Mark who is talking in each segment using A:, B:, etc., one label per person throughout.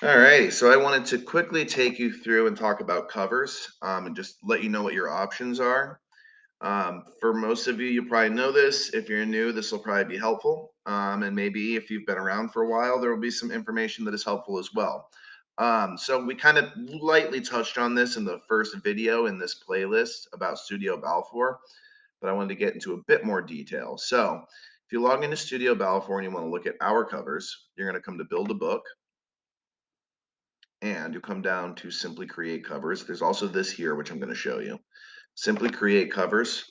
A: Alrighty, so I wanted to quickly take you through and talk about covers, and just let you know what your options are. For most of you, you probably know this. If you're new, this will probably be helpful. And maybe if you've been around for a while, there will be some information that is helpful as well. So we kind of lightly touched on this in the first video in this playlist about Studio Balfour, but I wanted to get into a bit more detail. So if you log into Studio Balfour and you want to look at our covers, you're going to come to Build a Book, and you come down to Simply Create Covers. There's also this here, which I'm going to show you. Simply Create Covers.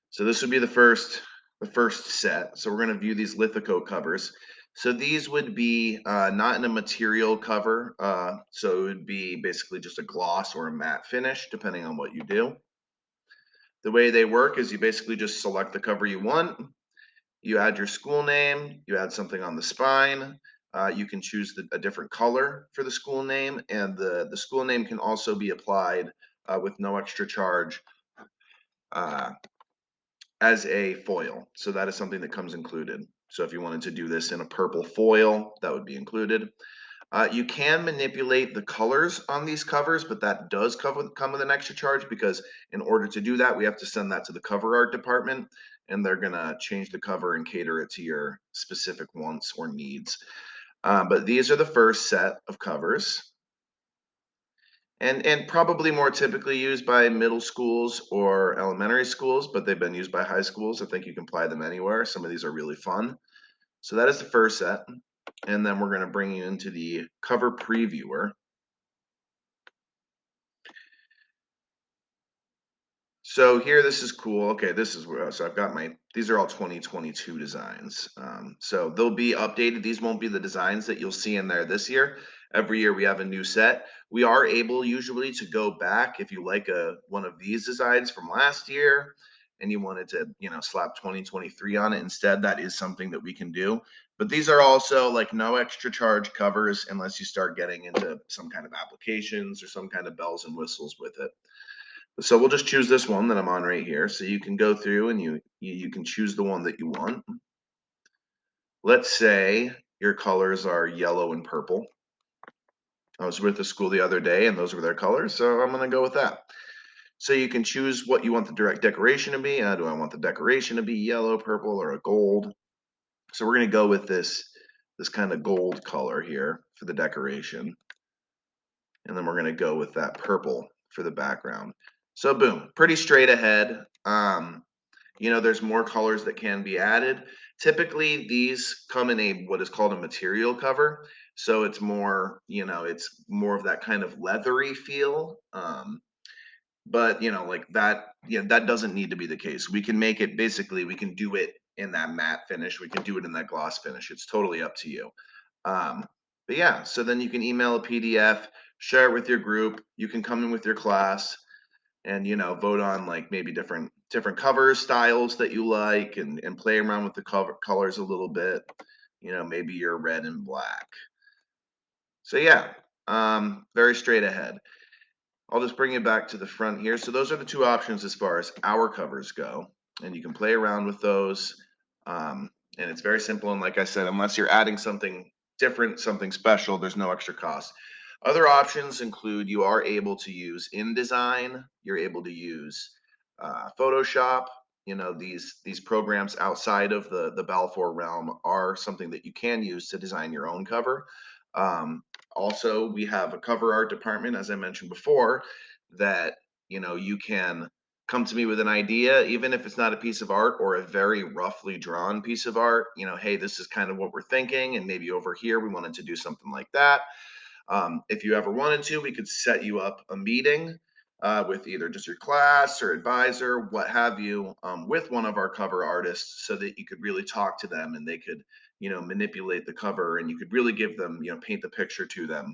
A: So this would be the first set. So we're going to view these lithocoat covers. So these would be not in a material cover. So it would be basically just a gloss or a matte finish, depending on what you do. The way they work is you basically just select the cover you want. You add your school name, you add something on the spine. You can choose a different color for the school name, and the school name can also be applied with no extra charge as a foil. So that is something that comes included. So if you wanted to do this in a purple foil, that would be included. You can manipulate the colors on these covers, but that does come with an extra charge, because in order to do that, we have to send that to the cover art department, and they're going to change the cover and cater it to your specific wants or needs. But these are the first set of covers, and probably more typically used by middle schools or elementary schools, but they've been used by high schools. I think you can apply them anywhere. Some of these are really fun. So that is the first set. And then we're going to bring you into the cover previewer. So here, this is cool. Okay, this is where, so I've got these are all 2022 designs. So they'll be updated. These won't be the designs that you'll see in there this year. Every year we have a new set. We are able usually to go back if you like one of these designs from last year and you wanted to, slap 2023 on it instead. That is something that we can do. But these are also like no extra charge covers unless you start getting into some kind of applications or some kind of bells and whistles with it. So we'll just choose this one that I'm on right here. So you can go through and you can choose the one that you want. Let's say your colors are yellow and purple. I was with the school the other day and those were their colors, so I'm going to go with that. So you can choose what you want the direct decoration to be. Do I want the decoration to be yellow, purple, or a gold? So we're going to go with this kind of gold color here for the decoration. And then we're going to go with that purple for the background. So boom, pretty straight ahead. There's more colors that can be added. Typically, these come in what is called a material cover. So it's more, it's more of that kind of leathery feel. But like that, that doesn't need to be the case. We can make it, basically, we can do it in that matte finish. We can do it in that gloss finish. It's totally up to you. But yeah, so then you can email a PDF, share it with your group. You can come in with your class and vote on like maybe different cover styles that you like, and play around with the colors a little bit. Maybe you're red and black. So yeah, very straight ahead. I'll just bring it back to the front here. So those are the two options as far as our covers go, and you can play around with those. And it's very simple, and like I said, unless you're adding something different, something special, there's no extra cost. Other options include you are able to use InDesign, you're able to use Photoshop. These programs outside of the Balfour realm are something that you can use to design your own cover. Also, we have a cover art department, as I mentioned before, that you can come to me with an idea, even if it's not a piece of art or a very roughly drawn piece of art. Hey, this is kind of what we're thinking, and maybe over here we wanted to do something like that. If you ever wanted to, we could set you up a meeting with either just your class or advisor, what have you, with one of our cover artists, so that you could really talk to them and they could, manipulate the cover, and you could really give them, paint the picture to them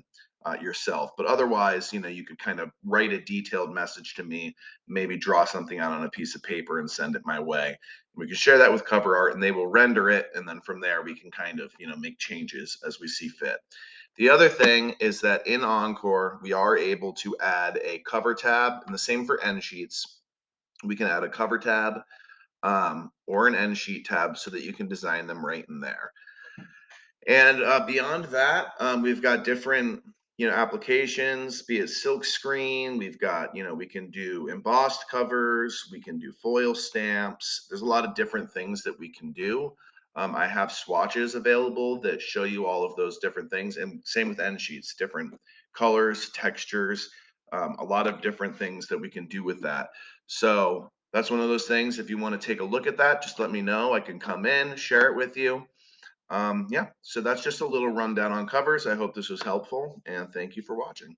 A: yourself. But otherwise, you could kind of write a detailed message to me, maybe draw something out on a piece of paper and send it my way. We can share that with cover art and they will render it. And then from there, we can kind of, make changes as we see fit. The other thing is that in Encore, we are able to add a cover tab, and the same for end sheets. We can add a cover tab or an end sheet tab so that you can design them right in there. And beyond that, we've got different, applications, be it silk screen. We've got, we can do embossed covers, we can do foil stamps. There's a lot of different things that we can do. I have swatches available that show you all of those different things, and same with end sheets, different colors, textures, a lot of different things that we can do with that. So that's one of those things. If you want to take a look at that, just let me know. I can come in, share it with you. Yeah, so that's just a little rundown on covers. I hope this was helpful, and thank you for watching.